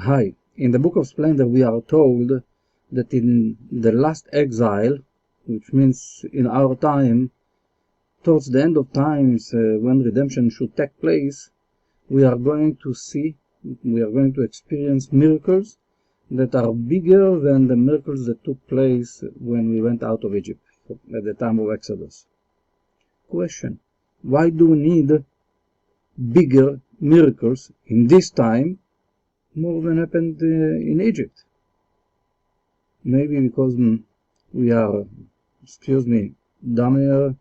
Hi, in the Book of Splendor we are told that in the last exile, which means in our time, towards the end of times, when redemption should take place, we are going to experience miracles that are bigger than the miracles that took place when we went out of Egypt at the time of Exodus. Question: why do we need bigger miracles in this time more than happened in Egypt? Maybe because we are, dumber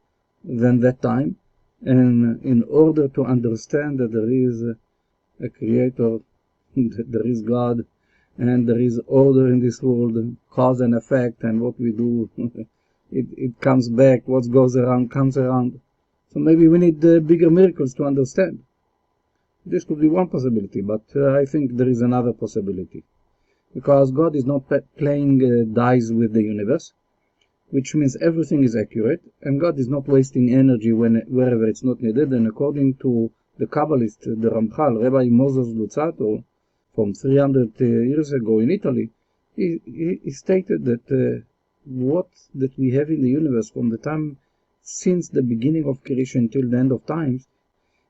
than that time, and in order to understand that there is a creator, that there is God, and there is order in this world, cause and effect, and what we do, it comes back, what goes around comes around. So maybe we need bigger miracles to understand. This could be one possibility, but I think there is another possibility. Because God is not playing dice with the universe, which means everything is accurate, and God is not wasting energy wherever it's not needed. And according to the Kabbalist, the Ramchal, Rabbi Moses Luzzatto, from 300 years ago in Italy, he stated that what that we have in the universe from the time since the beginning of creation till the end of times,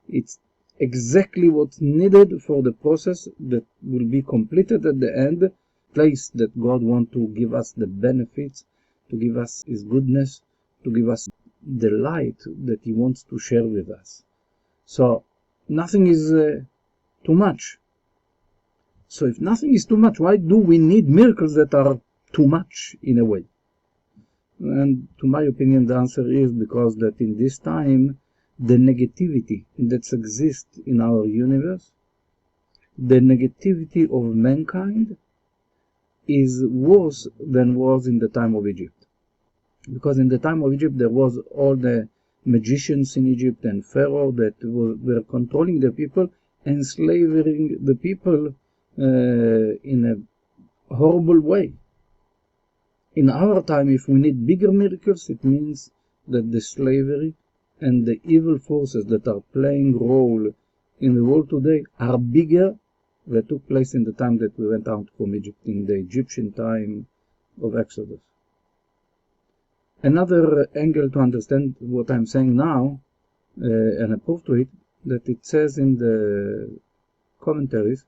it's exactly what's needed for the process that will be completed at the end, place that God wants to give us the benefits, to give us His goodness, to give us the light that He wants to share with us. So nothing is too much. So if nothing is too much, why do we need miracles that are too much in a way? And to my opinion, the answer is because that in this time, the negativity that exists in our universe, the negativity of mankind, is worse than was in the time of Egypt. Because in the time of Egypt there was all the magicians in Egypt and Pharaoh that were controlling the people, enslaving the people in a horrible way. In our time, if we need bigger miracles, it means that the slavery and the evil forces that are playing role in the world today are bigger than took place in the time that we went out from Egypt, in the Egyptian time of Exodus. Another angle to understand what I'm saying now, and a proof to it, that it says in the commentaries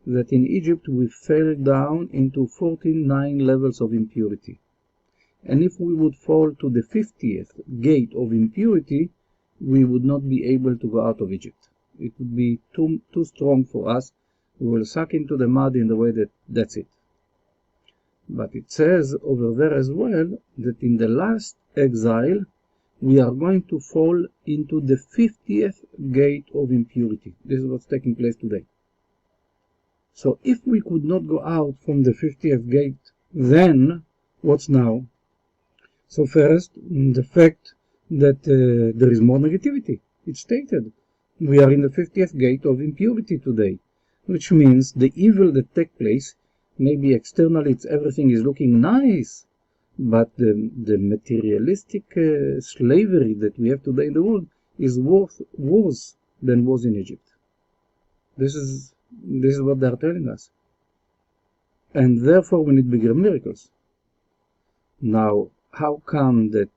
that in Egypt we fell down into 49 levels of impurity. And if we would fall to the 50th gate of impurity, we would not be able to go out of Egypt. It would be too strong for us. We will suck into the mud in the way that's it. But it says over there as well that in the last exile, we are going to fall into the 50th gate of impurity. This is what's taking place today. So if we could not go out from the 50th gate, then what's now? So first, the fact that there is more negativity. It's stated. We are in the 50th gate of impurity today, which means the evil that takes place, maybe externally everything is looking nice, but the materialistic slavery that we have today in the world is worse than was in Egypt. This is what they are telling us. And therefore we need bigger miracles. Now, how come that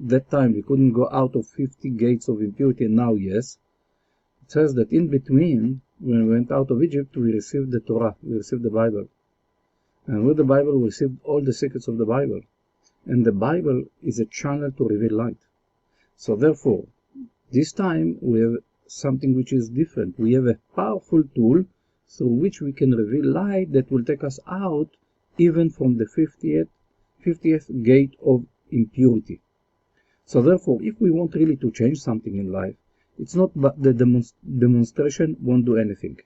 that time we couldn't go out of 50 gates of impurity and now yes? It says that in between, when we went out of Egypt, we received the Torah, we received the Bible. And with the Bible, we received all the secrets of the Bible. And the Bible is a channel to reveal light. So therefore, this time we have something which is different. We have a powerful tool through which we can reveal light that will take us out even from the 50th gate of impurity. So therefore, if we want really to change something in life, it's not but the demonstration won't do anything.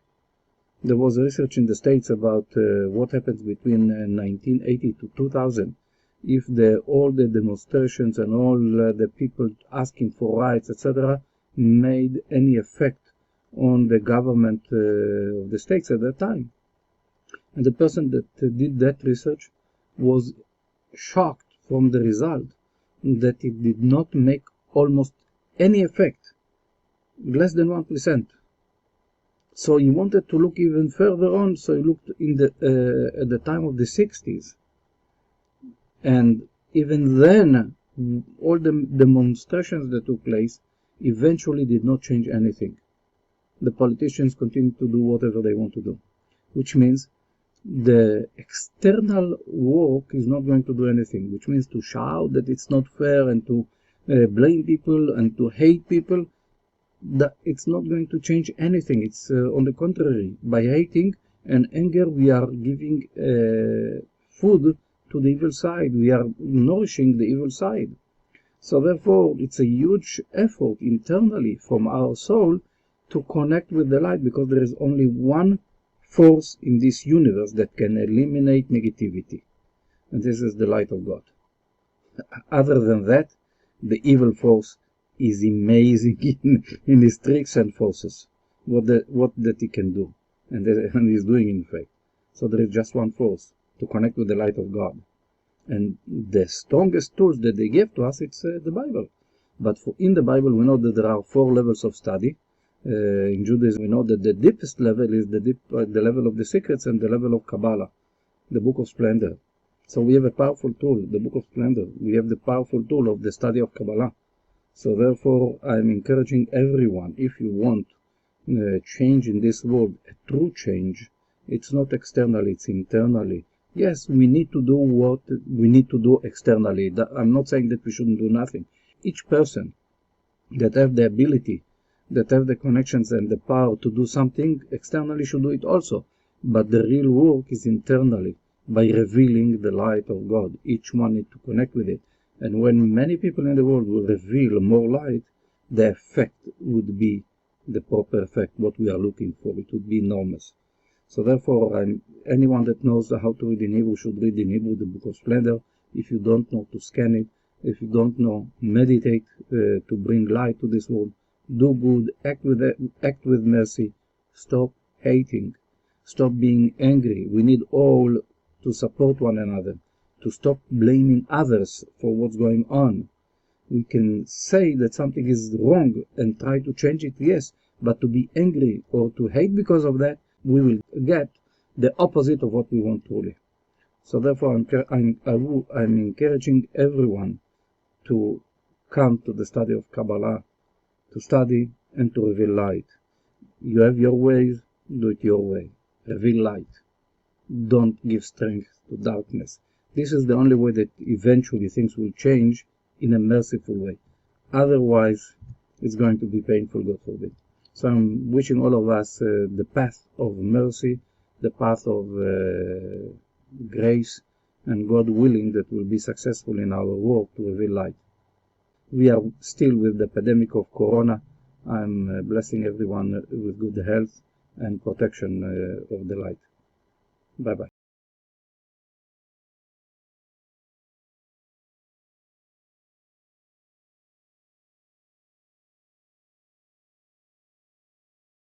There was research in the States about what happens between 1980 to 2000 if all the demonstrations and all the people asking for rights, etc., made any effect on the government of the States at that time. And the person that did that research was shocked from the result that it did not make almost any effect, less than 1%. So he wanted to look even further on, so he looked in the at the time of the 60s. And even then, all the demonstrations that took place eventually did not change anything. The politicians continued to do whatever they want to do, which means the external work is not going to do anything, which means to shout that it's not fair and to blame people and to hate people, that it's not going to change anything. It's on the contrary. By hating and anger, we are giving food to the evil side. We are nourishing the evil side. So therefore, it's a huge effort internally from our soul to connect with the light, because there is only one force in this universe that can eliminate negativity, and this is the light of God. Other than that, the evil force is amazing in his tricks and forces, what that he can do, and he's doing in fact. So there is just one force to connect with the light of God, and the strongest tools that they give to us, it's the Bible. But in the Bible we know that there are 4 levels of study. In Judaism we know that the deepest level is the level of the secrets and the level of Kabbalah, the Book of Splendor. So we have a powerful tool, the Book of Splendor. We have the powerful tool of the study of Kabbalah. So therefore I'm encouraging everyone, if you want change in this world, a true change, it's not externally, it's internally. Yes, we need to do what we need to do externally. I'm not saying that we shouldn't do nothing. Each person that have the ability, that have the connections and the power to do something externally should do it also. But the real work is internally, by revealing the light of God. Each one needs to connect with it. And when many people in the world will reveal more light, the effect would be the proper effect, what we are looking for. It would be enormous. So therefore, anyone that knows how to read in Hebrew should read in Hebrew the Book of Splendor. If you don't know, to scan it. If you don't know, meditate to bring light to this world. Do good, act with mercy. Stop hating. Stop being angry. We need all to support one another, to stop blaming others for what's going on. We can say that something is wrong and try to change it, yes, but to be angry or to hate because of that, we will get the opposite of what we want truly. So therefore, I'm encouraging everyone to come to the study of Kabbalah, to study and to reveal light. You have your ways, do it your way. Reveal light. Don't give strength to darkness. This is the only way that eventually things will change in a merciful way. Otherwise, it's going to be painful, God forbid. So I'm wishing all of us the path of mercy, the path of grace, and God willing that we'll be successful in our work to reveal light. We are still with the pandemic of Corona. I'm blessing everyone with good health and protection of the light. Bye-bye.